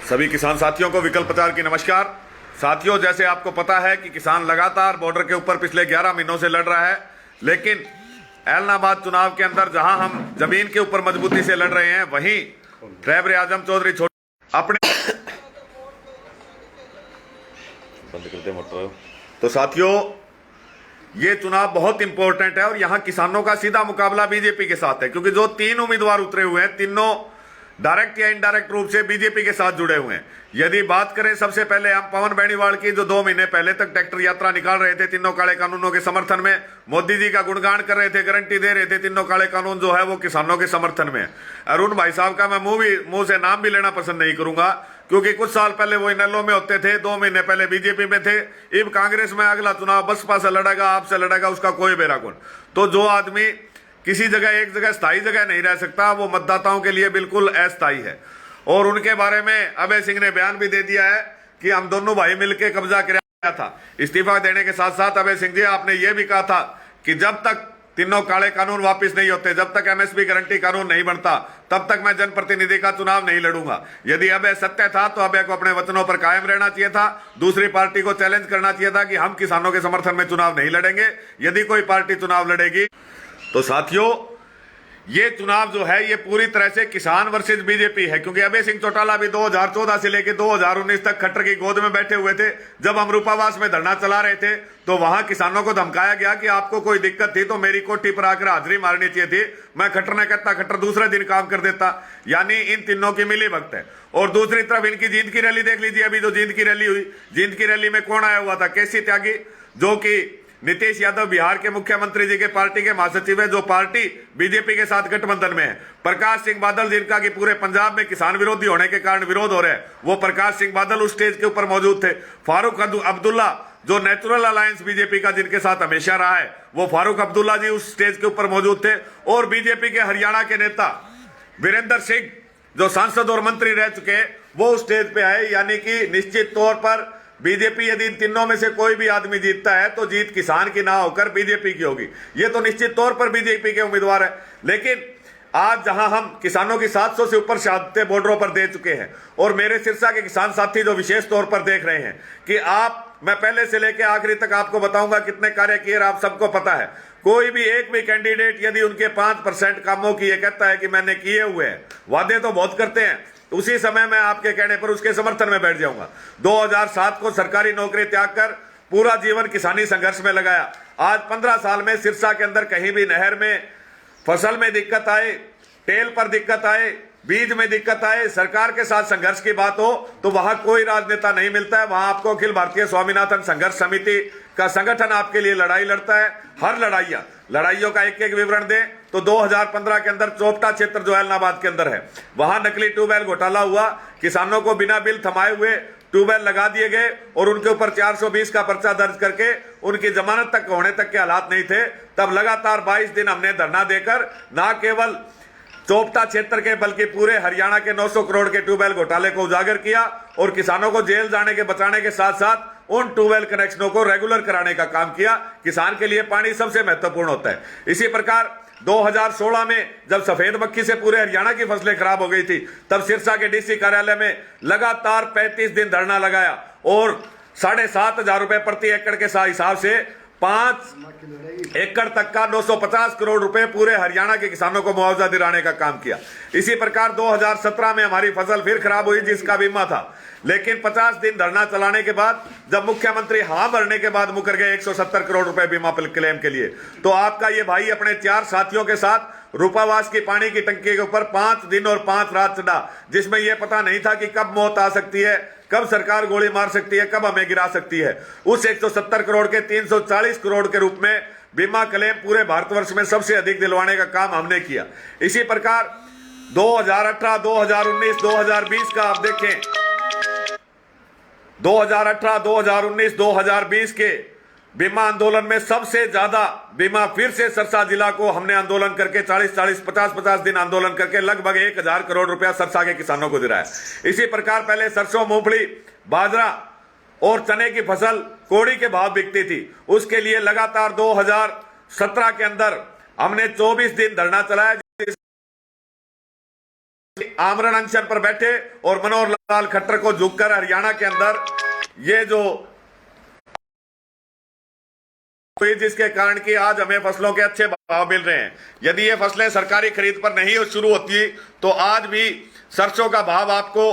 सभी किसान साथियों को विकल्प प्रचार की नमस्कार। साथियों, जैसे आपको पता है कि किसान लगातार बॉर्डर के ऊपर पिछले 11 महीनों से लड़ रहा है, लेकिन ऐलनाबाद चुनाव के अंदर जहां हम जमीन के ऊपर मजबूती से लड़ रहे हैं, वहीं ट्रैबर आजम चौधरी अपने बंद करते मोटर। तो साथियों, ये चुनाव बहुत इंपॉर्टेंट है और यहां किसानों का सीधा मुकाबला बीजेपी के साथ है, क्योंकि जो 3 उम्मीदवार उतरे हुए हैं, तीनों डायरेक्ट या इनडायरेक्ट रूप से बीजेपी के साथ जुड़े हुए हैं। यदि बात करें सबसे पहले हम पवन बेनीवाल की, जो 2 महीने पहले तक ट्रैक्टर यात्रा निकाल रहे थे तीनों काले कानूनों के समर्थन में, मोदी जी का गुणगान कर रहे थे, गारंटी दे रहे थे तीनों काले कानून जो है वो किसानों के समर्थन में। अरुण भाई साहब का मैं मुंह से नाम भी लेना पसंद नहीं करूंगा, क्योंकि कुछ साल पहले वो इनेलो में होते थे, 2 महीने पहले बीजेपी में थे, अब कांग्रेस में। अगला चुनाव बसपा से लड़ेगा, आपसे लड़ेगा, उसका कोई बेरा कौन। तो जो आदमी किसी जगह एक जगह स्थायी जगह नहीं रह सकता, वो मतदाताओं के लिए बिल्कुल अस्थायी है। और उनके बारे में अभय सिंह ने बयान भी दे दिया है कि हम दोनों भाई मिलकर कब्जा किया था। इस्तीफा देने के साथ साथ अभय सिंह जी, आपने ये भी कहा था कि जब तक तीनों काले कानून वापस नहीं होते, जब तक एमएसपी गारंटी कानून नहीं बनता, तब तक मैं जनप्रतिनिधि का चुनाव नहीं लड़ूंगा। यदि अभय सत्य था तो अभय को अपने वचनों पर कायम रहना चाहिए था। दूसरी पार्टी को चैलेंज करना चाहिए था कि हम किसानों के समर्थन में चुनाव नहीं लड़ेंगे। यदि कोई पार्टी चुनाव लड़ेगी तो साथियों, ये चुनाव जो है ये पूरी तरह से किसान वर्सेस बीजेपी है, क्योंकि अभय सिंह चौटाला भी 2014 से लेकर 2019 तक खट्टर की गोद में बैठे हुए थे। जब हम रूपावास में धरना चला रहे थे तो वहां किसानों को धमकाया गया कि आपको कोई दिक्कत थी तो मेरी कोठी पर आकर हाजिरी मारनी चाहिए थी। मैं खट्टर ने कहता, खट्टर दूसरे दिन काम कर देता। यानी इन तीनों की मिली भगत है। और दूसरी तरफ इनकी जींद की रैली देख लीजिए। अभी जो जींद की रैली हुई, जींद की रैली में कौन आया हुआ था? केसी त्यागी, जो कि नीतीश यादव बिहार के मुख्यमंत्री जी के पार्टी के महासचिव है, जो पार्टी बीजेपी के साथ गठबंधन में है। प्रकाश सिंह बादल, जिनका कि पूरे पंजाब में किसान विरोधी होने के कारण विरोध हो रहा है, वो प्रकाश सिंह बादल उस स्टेज के ऊपर मौजूद थे। फारूक अब्दुल्ला, जो नेचुरल अलायंस बीजेपी का जिनके साथ हमेशा रहा है, वो फारूक अब्दुल्ला जी उस स्टेज के ऊपर मौजूद थे। और बीजेपी के हरियाणा के नेता वीरेंद्र सिंह, जो सांसद और मंत्री रह चुके, वो उस स्टेज पे आए। यानी कि निश्चित तौर पर बीजेपी, यदि इन तीनों में से कोई भी आदमी जीतता है तो जीत किसान की ना होकर बीजेपी की होगी। ये तो निश्चित तौर पर बीजेपी के उम्मीदवार है। लेकिन आज जहां हम किसानों की 700 से ऊर शहादतें बॉर्डरों पर दे चुके हैं, और मेरे सिरसा के किसान साथी जो विशेष तौर पर देख रहे हैं कि मैं पहले से लेकर आखिरी तक आपको बताऊंगा कितने कार्य किए, आप सबको पता है। कोई भी एक भी कैंडिडेट यदि उनके 5% कामों की ये कहता है कि मैंने किए हुए हैं, वादे तो बहुत करते हैं, उसी समय मैं आपके कहने पर उसके समर्थन में बैठ जाऊंगा। 2007 को सरकारी नौकरी त्याग कर पूरा जीवन किसानी संघर्ष में लगाया। आज 15 साल में सिरसा के अंदर कहीं भी नहर में फसल में दिक्कत आए, टेल पर दिक्कत आए, बीज में दिक्कत आए, सरकार के साथ संघर्ष की बात हो तो वहां कोई राजनेता नहीं मिलता है। वहां आपको अखिल भारतीय स्वामीनाथन संघर्ष समिति का संगठन आपके लिए लड़ाई लड़ता है। हर लड़ाइयों का एक एक विवरण दें तो 2015 के अंदर चोपटा क्षेत्र जो ऐलनाबाद के अंदर है, वहां नकली ट्यूबवेल घोटाला हुआ। किसानों को बिना बिल थमाए हुए ट्यूबवेल लगा दिए गए और उनके ऊपर 420 का पर्चा दर्ज करके उनकी जमानत तक होने तक के हालात नहीं थे। तब लगातार 22 दिन हमने धरना देकर न केवल चोपटा क्षेत्र के बल्कि पूरे हरियाणा के 900 करोड़ के ट्यूबवेल घोटाले को उजागर किया और किसानों को जेल जाने के बचाने के साथ साथ उन ट्यूबवेल कनेक्शनों को रेगुलर कराने का काम किया। किसान के लिए पानी सबसे महत्वपूर्ण होता है। इसी प्रकार 2016 में जब सफेद मक्खी से पूरे हरियाणा की फसलें खराब हो गई थी, तब सिरसा के डीसी कार्यालय में लगातार 35 दिन धरना लगाया और 7,500 रुपए प्रति एकड़ के हिसाब से 5 एकड़ तक का 950 करोड़ रुपए पूरे हरियाणा के किसानों को मुआवजा दिलाने का काम किया। इसी प्रकार 2017 में हमारी फसल फिर खराब हुई, जिसका बीमा था। लेकिन 50 दिन धरना चलाने के बाद जब मुख्यमंत्री हाँ भरने के बाद मुकर गए 170 करोड़ रुपए बीमा क्लेम के लिए, तो आपका ये भाई अपने 4 साथियों के साथ रूपावास की पानी की टंकी के ऊपर 5 दिन और 5 रात चढ़ा, जिसमें यह पता नहीं था कि कब मौत आ सकती है, कब सरकार गोली मार सकती है, कब हमें गिरा सकती है। उस 170 करोड़ के 340 करोड़ के रूप में बीमा क्लेम पूरे भारतवर्ष में सबसे अधिक दिलवाने का काम हमने किया। इसी प्रकार 2018, 2019, 2020 का आप देखें, 2018, 2019, 2020 के बीमा आंदोलन में सबसे ज्यादा बीमा फिर से सरसा जिला को हमने आंदोलन करके 40-40, 50-50 दिन आंदोलन करके लगभग 1,000 करोड़ रुपया सरसा के किसानों को दिलाया। इसी प्रकार पहले सरसों, मूंगफली, बाजरा और चने की फसल कोड़ी के भाव बिकती थी, उसके लिए लगातार 2017 के अंदर हमने 24 दिन धरना चलाया। आमरण अनशन पर बैठे और मनोहर लाल खट्टर को झुककर हरियाणा के अंदर ये जो जिसके कारण कि आज हमें फसलों के अच्छे भाव मिल रहे हैं। यदि ये फसलें सरकारी खरीद पर नहीं शुरू होती तो आज भी सरसों का भाव आपको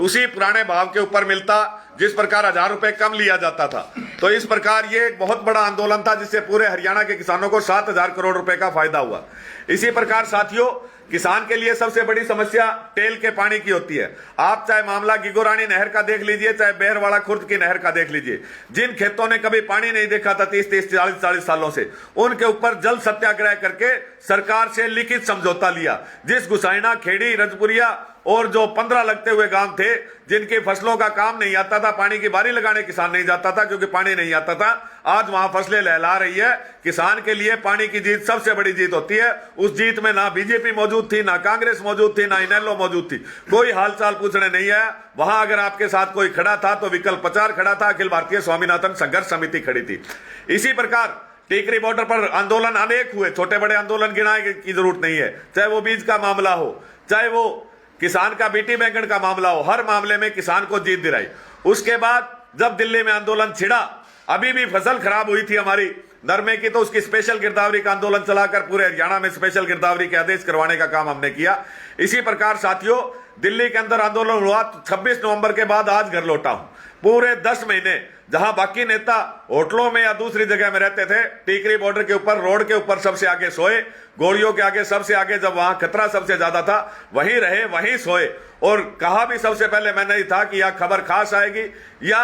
उसी पुराने भाव के ऊपर मिलता जिस प्रकार 1000 रुपए कम लिया जाता था। तो इस प्रकार ये एक बहुत बड़ा आंदोलन था जिससे पूरे हरियाणा के किसानों को 7000 करोड़ रुपए का फायदा हुआ। इसी प्रकार साथियों, किसान के लिए सबसे बड़ी समस्या टेल के पानी की होती है। आप चाहे मामला गिगोरानी नहर का देख लीजिए, चाहे बेहरवाड़ा खुर्द की नहर का देख लीजिए। जिन खेतों ने कभी पानी नहीं देखा था 30-30, 40-40 सालों से, उनके ऊपर जल सत्याग्रह करके सरकार से लिखित समझौता लिया। जिस गुसाइना, खेड़ी, रजपुरिया और जो 15 लगते हुए गांव थे जिनकी फसलों का काम नहीं आता था, पानी की बारी लगाने किसान नहीं जाता था क्योंकि पानी नहीं आता था, आज वहां फसलें लहला रही है। किसान के लिए पानी की जीत सबसे बड़ी जीत होती है। उस जीत में ना बीजेपी मौजूद थी, ना कांग्रेस मौजूद थी, ना इनेलो मौजूद थी, कोई हालचाल पूछने नहीं आया। वहां अगर आपके साथ कोई खड़ा था तो विकल्प प्रचार खड़ा था, अखिल भारतीय स्वामीनाथन संघर्ष समिति खड़ी थी। इसी प्रकार टीकरी बॉर्डर पर आंदोलन अनेक हुए, छोटे बड़े आंदोलन गिनाने की जरूरत नहीं है। चाहे वो बीज का मामला हो, चाहे वो किसान का बीटी बैंगन का मामला हो, हर मामले में किसान को जीत दिलाई। उसके बाद जब दिल्ली में आंदोलन छिड़ा, अभी भी फसल खराब हुई थी हमारी नरमे की, तो उसकी स्पेशल गिरदावरी का आंदोलन चलाकर पूरे हरियाणा में स्पेशल गिरदावरी के आदेश करवाने का काम हमने किया। इसी प्रकार साथियों, दिल्ली के अंदर आंदोलन हुआ, 26 नवंबर के बाद आज घर लौटा हूं। पूरे 10 महीने जहां बाकी नेता होटलों में या दूसरी जगह में रहते थे, टीकरी बॉर्डर के ऊपर, रोड के ऊपर सबसे आगे सोए, गोलियों के आगे सबसे आगे, जब वहां खतरा सबसे ज्यादा था वहीं रहे, वहीं सोए। और कहा भी सबसे पहले मैंने ही था कि या खबर खास आएगी या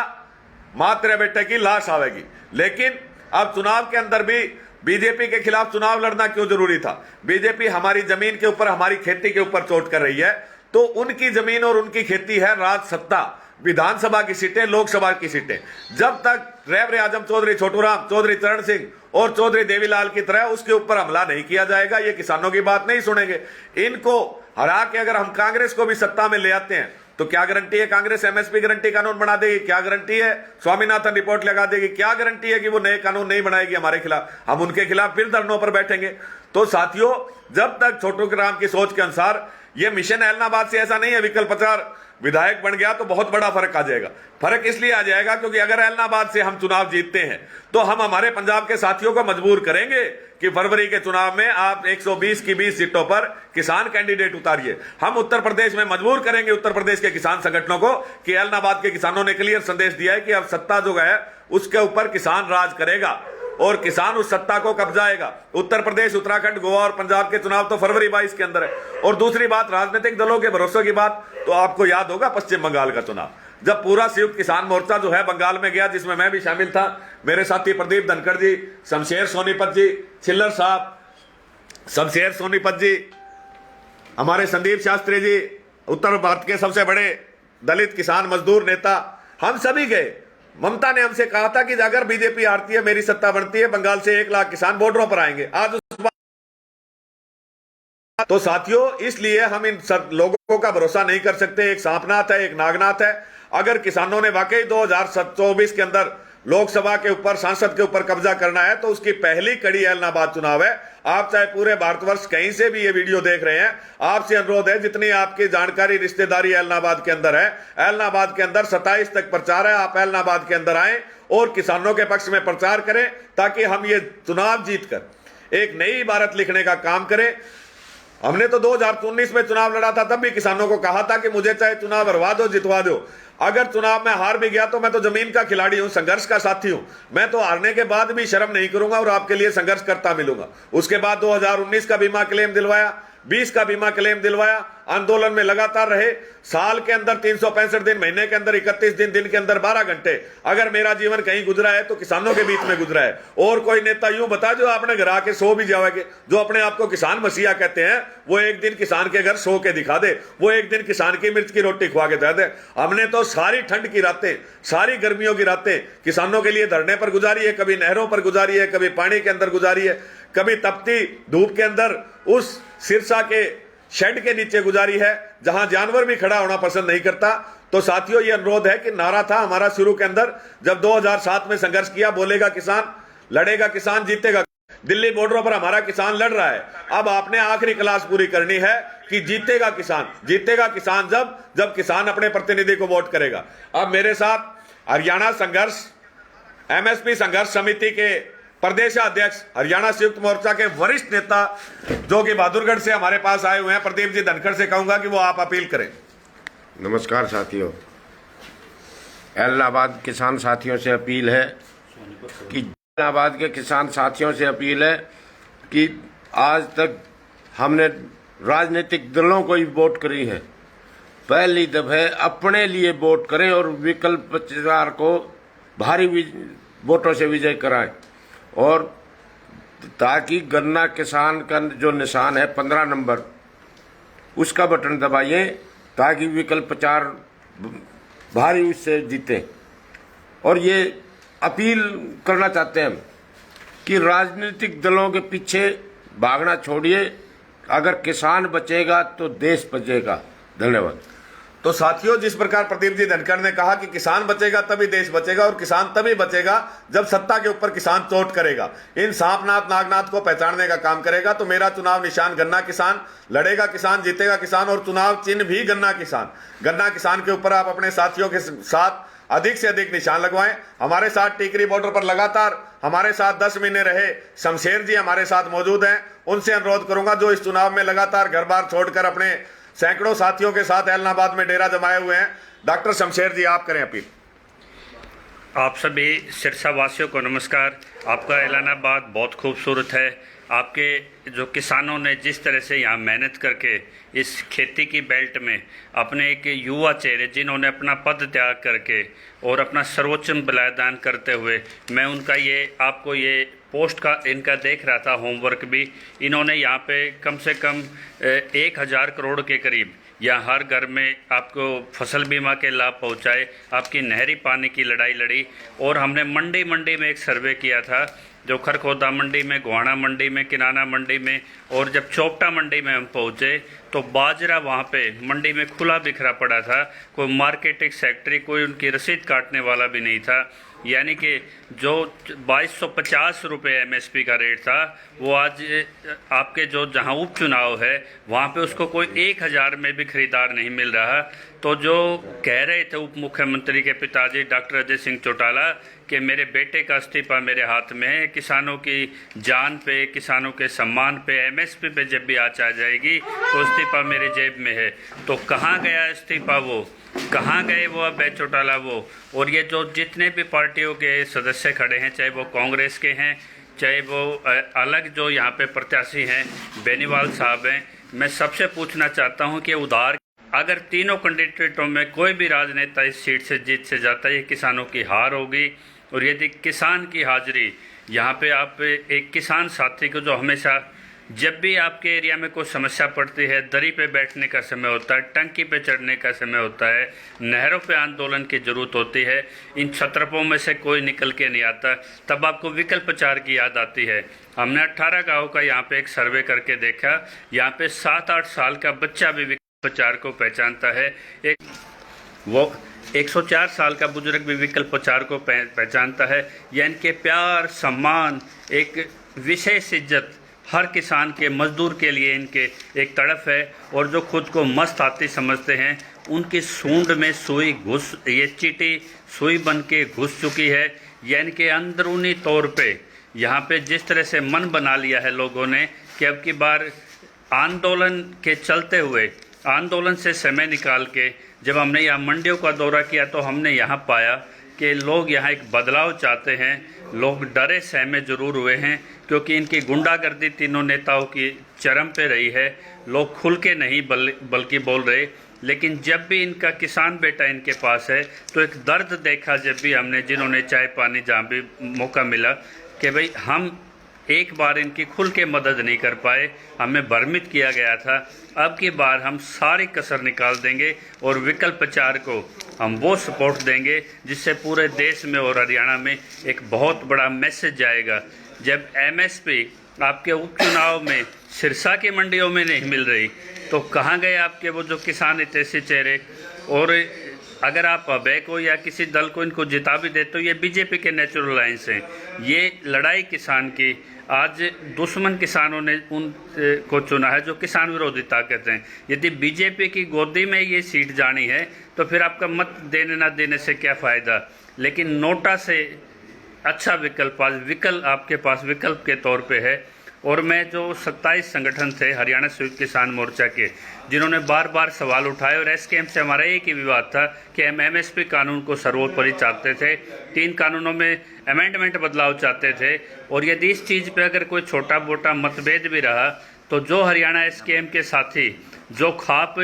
मां तेरे बेटे की लाश आएगी। लेकिन अब चुनाव के अंदर भी बीजेपी के खिलाफ चुनाव लड़ना क्यों जरूरी था? बीजेपी हमारी जमीन के ऊपर, हमारी खेती के ऊपर चोट कर रही है, तो उनकी जमीन और उनकी खेती है राज सत्ता, विधानसभा की सीटें, लोकसभा की सीटें। जब तक रहबर आजम चौधरी छोटूराम, चौधरी चरण सिंह और चौधरी देवीलाल की तरह उसके ऊपर हमला नहीं किया जाएगा, ये किसानों की बात नहीं सुनेंगे। इनको हरा के अगर हम कांग्रेस को भी सत्ता में ले आते हैं तो क्या गारंटी है कांग्रेस एमएसपी गारंटी कानून बना देगी? क्या गारंटी है स्वामीनाथन रिपोर्ट लगा देगी? क्या गारंटी है कि वो नए कानून नहीं बनाएगी हमारे खिलाफ? हम उनके खिलाफ फिर धरनों पर बैठेंगे। तो साथियों, जब तक छोटू राम की सोच के अनुसार ये मिशन ऐलनाबाद से ऐसा नहीं है विकल्प प्रचार विधायक बन गया तो बहुत बड़ा फर्क आ जाएगा। फर्क इसलिए आ जाएगा क्योंकि अगर ऐलनाबाद से हम चुनाव जीतते हैं तो हम हमारे पंजाब के साथियों को मजबूर करेंगे कि फरवरी के चुनाव में आप 120 की 20 सीटों पर किसान कैंडिडेट उतारिए। हम उत्तर प्रदेश में मजबूर करेंगे उत्तर प्रदेश के किसान संगठनों को कि ऐलनाबाद के किसानों ने क्लियर संदेश दिया है कि अब सत्ता जो है उसके ऊपर किसान राज करेगा और किसान उस सत्ता को कब्जाएगा। उत्तर प्रदेश, उत्तराखंड, गोवा और पंजाब के चुनाव तो फरवरी 22 के अंदर है। और दूसरी बात, राजनीतिक दलों के भरोसे की बात, तो आपको याद होगा पश्चिम बंगाल का चुनाव, जब पूरा संयुक्त किसान मोर्चा जो है बंगाल में गया, जिसमें मैं भी शामिल था, मेरे साथी प्रदीप धनखड़ जी, शमशेर सोनीपत जी, छिल्लर साहब, शमशेर सोनीपत जी, हमारे संदीप शास्त्री जी, उत्तर भारत के सबसे बड़े दलित किसान मजदूर नेता, हम सभी गए। ममता ने हमसे कहा था कि अगर बीजेपी हारती है, मेरी सत्ता बनती है, बंगाल से 1 लाख किसान बॉर्डरों पर आएंगे। आज उस बात तो साथियों, इसलिए हम इन लोगों का भरोसा नहीं कर सकते। एक सांपनाथ है, एक नागनाथ है। अगर किसानों ने वाकई 2024 के अंदर लोकसभा के ऊपर, सांसद के ऊपर कब्जा करना है तो उसकी पहली कड़ी ऐलनाबाद चुनाव है। आप चाहे पूरे भारतवर्ष कहीं से भी ये वीडियो देख रहे हैं, आपसे अनुरोध है, जितनी आपकी जानकारी रिश्तेदारी ऐलनाबाद के अंदर है, ऐलनाबाद के अंदर 27 तक प्रचार है, आप ऐलनाबाद के अंदर आए और किसानों के पक्ष में प्रचार करें ताकि हम ये चुनाव जीतकर एक नई भारत लिखने का काम करें। हमने तो 2019 में चुनाव लड़ा था, तब भी किसानों को कहा था कि मुझे चाहे चुनाव हरवा दो, जितवा दो। अगर चुनाव में हार भी गया तो मैं तो जमीन का खिलाड़ी हूं, संघर्ष का साथी हूं। मैं तो हारने के बाद भी शर्म नहीं करूंगा और आपके लिए संघर्ष करता मिलूंगा। उसके बाद 2019 का बीमा क्लेम दिलवाया, 20 का बीमा क्लेम दिलवाया, आंदोलन में लगातार रहे। साल के अंदर 365 दिन, महीने के अंदर 31 दिन, दिन के अंदर 12 घंटे अगर मेरा जीवन कहीं गुजरा है तो किसानों के बीच में गुजरा है। और कोई नेता यूं बता जो आपने घर आके सो भी जाओगे, जो अपने आप को किसान मसीहा कहते हैं, वो एक दिन किसान के घर सो के दिखा दे, वो एक दिन किसान की मिर्च की रोटी खुआ के दे। हमने तो सारी ठंड की रातें, सारी गर्मियों की रातें किसानों के लिए धरने पर गुजारी है, कभी नहरों पर गुजारी है, कभी पानी के अंदर गुजारी है, कभी तपती धूप के अंदर उस सिरसा के शेड के नीचे गुजारी है जहां जानवर भी खड़ा होना पसंद नहीं करता। तो साथियों, ये अनुरोध है कि नारा था हमारा शुरू के अंदर, जब 2007 में संघर्ष किया, बोलेगा किसान, लड़ेगा किसान, जीतेगा। दिल्ली बॉर्डरों पर हमारा किसान लड़ रहा है। अब आपने आखिरी क्लास पूरी करनी है कि जीतेगा किसान जब किसान अपने प्रतिनिधि को वोट करेगा। अब मेरे साथ हरियाणा संघर्ष एमएसपी संघर्ष समिति के प्रदेशाध्यक्ष, हरियाणा संयुक्त मोर्चा के वरिष्ठ नेता जो कि बहादुरगढ़ से हमारे पास आए हुए हैं, प्रदीप जी धनखड़ से कहूंगा कि वो आप अपील करें। नमस्कार साथियों, इलाहाबाद किसान साथियों से अपील है कि इलाहाबाद के किसान साथियों से अपील है कि आज तक हमने राजनीतिक दलों को ही वोट करी है। पहली दफे अपने लिए वोट करें और विकल्प प्रचार को भारी वोटों से विजय कराएं, और ताकि गन्ना किसान का जो निशान है 15 नंबर, उसका बटन दबाइए ताकि विकल्प प्रचार भारी उससे जीते। और ये अपील करना चाहते हैं हम कि राजनीतिक दलों के पीछे भागना छोड़िए। अगर किसान बचेगा तो देश बचेगा। धन्यवाद। तो साथियों, जिस प्रकार प्रदीप जी धनखड़ ने कहा कि किसान बचेगा तभी देश बचेगा, और किसान तभी बचेगा जब सत्ता के ऊपर किसान चोट करेगा, इन सांपनाथ नागनाथ को पहचानने का काम करेगा। तो मेरा चुनाव निशान गन्ना किसान, लड़ेगा किसान, जीतेगा किसान, और चुनाव चिन्ह भी गन्ना किसान के ऊपर आप अपने साथियों के साथ अधिक से अधिक निशान लगवाएं। हमारे साथ टीकरी बॉर्डर पर लगातार हमारे साथ 10 महीने रहे शमशेर जी हमारे साथ मौजूद हैं। उनसे अनुरोध करूंगा जो इस चुनाव में लगातार घर बार छोड़कर अपने सैकड़ों साथियों के साथ इलाहाबाद में डेरा जमाए हुए हैं। डॉक्टर शमशेर जी, आप करें अपील। आप सभी सिरसा वासियों को नमस्कार। आपका इलाहाबाद बहुत खूबसूरत है। आपके जो किसानों ने जिस तरह से यहाँ मेहनत करके इस खेती की बेल्ट में अपने एक युवा चेहरे, जिन्होंने अपना पद त्याग करके और अपना सर्वोच्च बलिदान करते हुए, मैं उनका ये आपको ये पोस्ट का इनका देख रहा था, होमवर्क भी इन्होंने यहाँ पे कम से कम 1000 करोड़ के करीब या हर घर में आपको फसल बीमा के लाभ पहुँचाए, आपकी नहरी पानी की लड़ाई लड़ी। और हमने मंडी में एक सर्वे किया था, जो खरखोदा मंडी में, गोहाना मंडी में, किनाना मंडी में, और जब चोपटा मंडी में हम पहुँचे तो बाजरा वहाँ पे मंडी में खुला बिखरा पड़ा था। कोई मार्केटिंग सेक्रेटरी, कोई उनकी रसीद काटने वाला भी नहीं था। यानी कि जो 2250 रुपये MSP का रेट था, वो आज आपके जो जहां उपचुनाव है वहां पे उसको कोई 1000 में भी खरीदार नहीं मिल रहा। तो जो कह रहे थे उप मुख्यमंत्री के पिताजी डॉक्टर अजय सिंह चौटाला कि मेरे बेटे का इस्तीफा मेरे हाथ में है, किसानों की जान पे, किसानों के सम्मान पे, MSP पे जब भी आँच आ जाएगी तो इस्तीफा मेरे जेब में है। तो कहाँ गया इस्तीफा, वो कहाँ गए वो अब चौटाला वो। और ये जो जितने भी पार्टियों के सदस्य खड़े हैं, चाहे वो कांग्रेस के हैं, चाहे वो अलग जो यहाँ पे प्रत्याशी हैं, बेनीवाल साहब हैं, मैं सबसे पूछना चाहता हूँ कि उधार अगर तीनों कैंडिडेटों में कोई भी राजनेता इस सीट से जीत से जाता है, ये किसानों की हार होगी। और यदि किसान की हाजिरी यहाँ पे आप एक किसान साथी को, जो हमेशा जब भी आपके एरिया में कोई समस्या पड़ती है, दरी पे बैठने का समय होता है, टंकी पे चढ़ने का समय होता है, नहरों पे आंदोलन की ज़रूरत होती है, इन छत्रपों में से कोई निकल के नहीं आता, तब आपको विकल्प प्रचार की याद आती है। हमने 18 गाँव का यहाँ पे एक सर्वे करके देखा, यहाँ पे 7-8 साल का बच्चा भी विकल्प प्रचार को पहचानता है। वो 104 साल का बुजुर्ग भी विकल्प प्रचार को पहचानता है। यानी कि प्यार, सम्मान, एक विशेष इज्जत हर किसान के, मजदूर के लिए इनके एक तड़फ है। और जो खुद को मस्त हाथी समझते हैं, उनकी सूंड में सुई घुस, ये चींटी सुई बन के घुस चुकी है। यानी कि अंदरूनी तौर पे यहाँ पे जिस तरह से मन बना लिया है लोगों ने कि अब की बार आंदोलन के चलते हुए, आंदोलन से समय निकाल के जब हमने यहाँ मंडियों का दौरा किया तो हमने यहाँ पाया कि लोग यहाँ एक बदलाव चाहते हैं। लोग डरे सहमे जरूर हुए हैं, क्योंकि इनकी गुंडागर्दी तीनों नेताओं की चरम पे रही है। लोग खुल के नहीं बल्कि बोल रहे, लेकिन जब भी इनका किसान बेटा इनके पास है तो एक दर्द देखा जब भी हमने, जिन्होंने चाय पानी जहाँ भी मौका मिला, कि भाई हम एक बार इनकी खुल के मदद नहीं कर पाए, हमें भ्रमित किया गया था। अब की बार हम सारी कसर निकाल देंगे और विकल्प प्रचार को हम वो सपोर्ट देंगे जिससे पूरे देश में और हरियाणा में एक बहुत बड़ा मैसेज जाएगा। जब MSP आपके उपचुनाव में सिरसा की मंडियों में नहीं मिल रही, तो कहाँ गए आपके वो जो किसान हितैषी चेहरे। और अगर आप अभय को या किसी दल को इनको जिता भी देते हो, ये बीजेपी के नेचुरल लाइन्स हैं। ये लड़ाई किसान की आज दुश्मन किसानों ने उन को चुना है जो किसान विरोधी ताकत हैं। यदि बीजेपी की गोदी में ये सीट जानी है तो फिर आपका मत देने ना देने से क्या फ़ायदा। लेकिन नोटा से अच्छा विकल्प आज आपके पास विकल्प के तौर पे है। और मैं जो 27 संगठन थे हरियाणा संयुक्त किसान मोर्चा के, जिन्होंने बार बार सवाल उठाए, और एसकेएम से हमारा एक ही विवाद था कि हम एमएसपी कानून को सर्वोपरि चाहते थे, 3 कानूनों में अमेंडमेंट बदलाव चाहते थे। और यदि इस चीज़ पे अगर कोई छोटा मोटा मतभेद भी रहा तो जो हरियाणा एसकेएम के साथी, जो खाप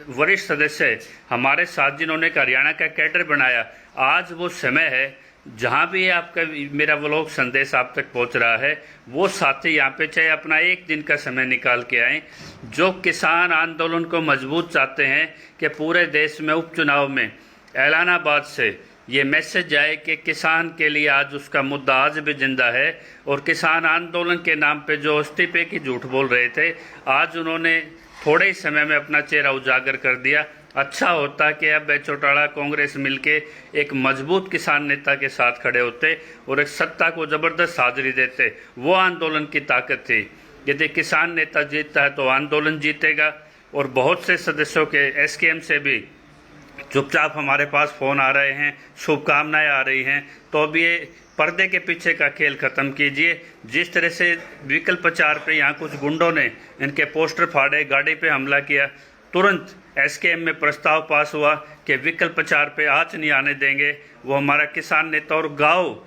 वरिष्ठ सदस्य हमारे साथ, जिन्होंने एक हरियाणा का कैडर बनाया, आज वो समय है जहाँ भी आपका मेरा व्लॉग संदेश आप तक पहुँच रहा है, वो साथी यहाँ पे चाहे अपना एक दिन का समय निकाल के आएँ, जो किसान आंदोलन को मजबूत चाहते हैं कि पूरे देश में उपचुनाव में ऐलानाबाद से ये मैसेज आए कि किसान के लिए आज उसका मुद्दा आज भी जिंदा है। और किसान आंदोलन के नाम पे जो इस्तीफे की झूठ बोल रहे थे, आज उन्होंने थोड़े ही समय में अपना चेहरा उजागर कर दिया। अच्छा होता कि अब चौटाला कांग्रेस मिलके एक मजबूत किसान नेता के साथ खड़े होते और एक सत्ता को ज़बरदस्त हाजिरी देते। वो आंदोलन की ताकत थी। यदि किसान नेता जीतता है तो आंदोलन जीतेगा। और बहुत से सदस्यों के एसकेएम से भी चुपचाप हमारे पास फ़ोन आ रहे हैं, शुभकामनाएं आ रही हैं। तो अब ये पर्दे के पीछे का खेल ख़त्म कीजिए। जिस तरह से विकल्प प्रचार पे यहाँ कुछ गुंडों ने इनके पोस्टर फाड़े, गाड़ी पे हमला किया, तुरंत एसकेएम में प्रस्ताव पास हुआ कि विकल्प प्रचार पे आँच नहीं आने देंगे। वो हमारा किसान नेता और गांव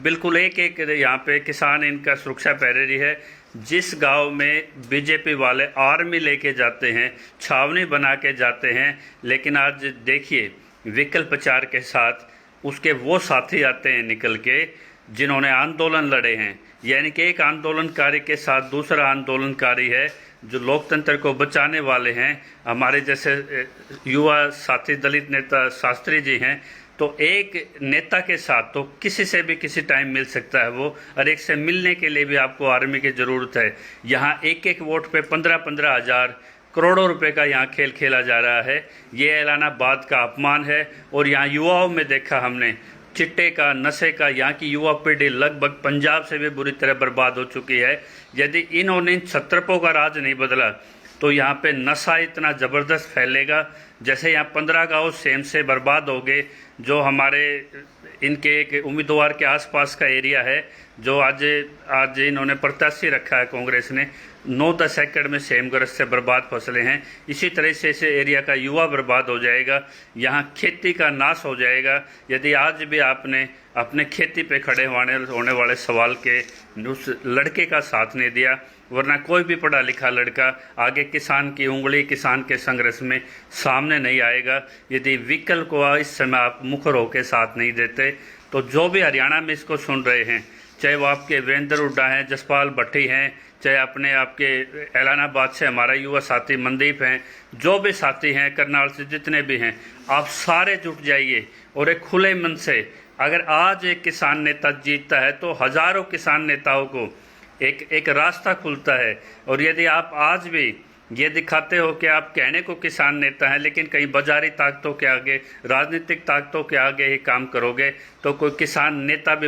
बिल्कुल एक एक यहाँ पे किसान इनका सुरक्षा प्रहरी है। जिस गांव में बीजेपी वाले आर्मी लेके जाते हैं, छावनी बना के जाते हैं, लेकिन आज देखिए विकल्प प्रचार के साथ उसके वो साथी आते हैं निकल के जिन्होंने आंदोलन लड़े हैं। यानी कि एक आंदोलनकारी के साथ दूसरा आंदोलनकारी है जो लोकतंत्र को बचाने वाले हैं। हमारे जैसे युवा साथी दलित नेता शास्त्री जी हैं, तो एक नेता के साथ तो किसी से भी किसी टाइम मिल सकता है वो, और एक से मिलने के लिए भी आपको आर्मी की ज़रूरत है। यहाँ एक एक वोट पे 15-15 हज़ार करोड़ों रुपए का यहाँ खेल खेला जा रहा है। ये ऐलानाबाद का अपमान है। और यहाँ युवाओं में देखा हमने चिट्टे का, नशे का, यहाँ की युवा पीढ़ी लगभग पंजाब से भी बुरी तरह बर्बाद हो चुकी है। यदि इन्होंने इन छत्रपों का राज नहीं बदला तो यहाँ पे नशा इतना ज़बरदस्त फैलेगा। जैसे यहाँ 15 गाँव सेम से बर्बाद हो गए, जो हमारे इनके एक उम्मीदवार के आसपास का एरिया है, जो आज इन्होंने प्रत्याशी रखा है कांग्रेस ने, 9-10 एकड़ में सेमग्रस्त से बर्बाद फसलें हैं। इसी तरह से इस एरिया का युवा बर्बाद हो जाएगा, यहाँ खेती का नाश हो जाएगा। यदि आज भी आपने अपने खेती पे खड़े होने वाले सवाल के उस लड़के का साथ नहीं दिया, वरना कोई भी पढ़ा लिखा लड़का आगे किसान की उंगली, किसान के संघर्ष में सामने नहीं आएगा। यदि विकल्प को इस समय आप मुखर होकर साथ नहीं देते, तो जो भी हरियाणा में इसको सुन रहे हैं, चाहे वो आपके वीरेंद्र हुड्डा हैं, जसपाल भट्टी हैं, चाहे अपने आपके ऐलानाबाद से हमारा युवा साथी मनदीप हैं, जो भी साथी हैं करनाल से जितने भी हैं, आप सारे जुट जाइए और एक खुले मन से, अगर आज एक किसान नेता जीतता है तो हजारों किसान नेताओं को एक रास्ता खुलता है। और यदि आप आज भी ये दिखाते हो कि आप कहने को किसान नेता हैं लेकिन कहीं बाजारी ताकतों के आगे, राजनीतिक ताकतों के आगे ही काम करोगे, तो कोई किसान नेता भी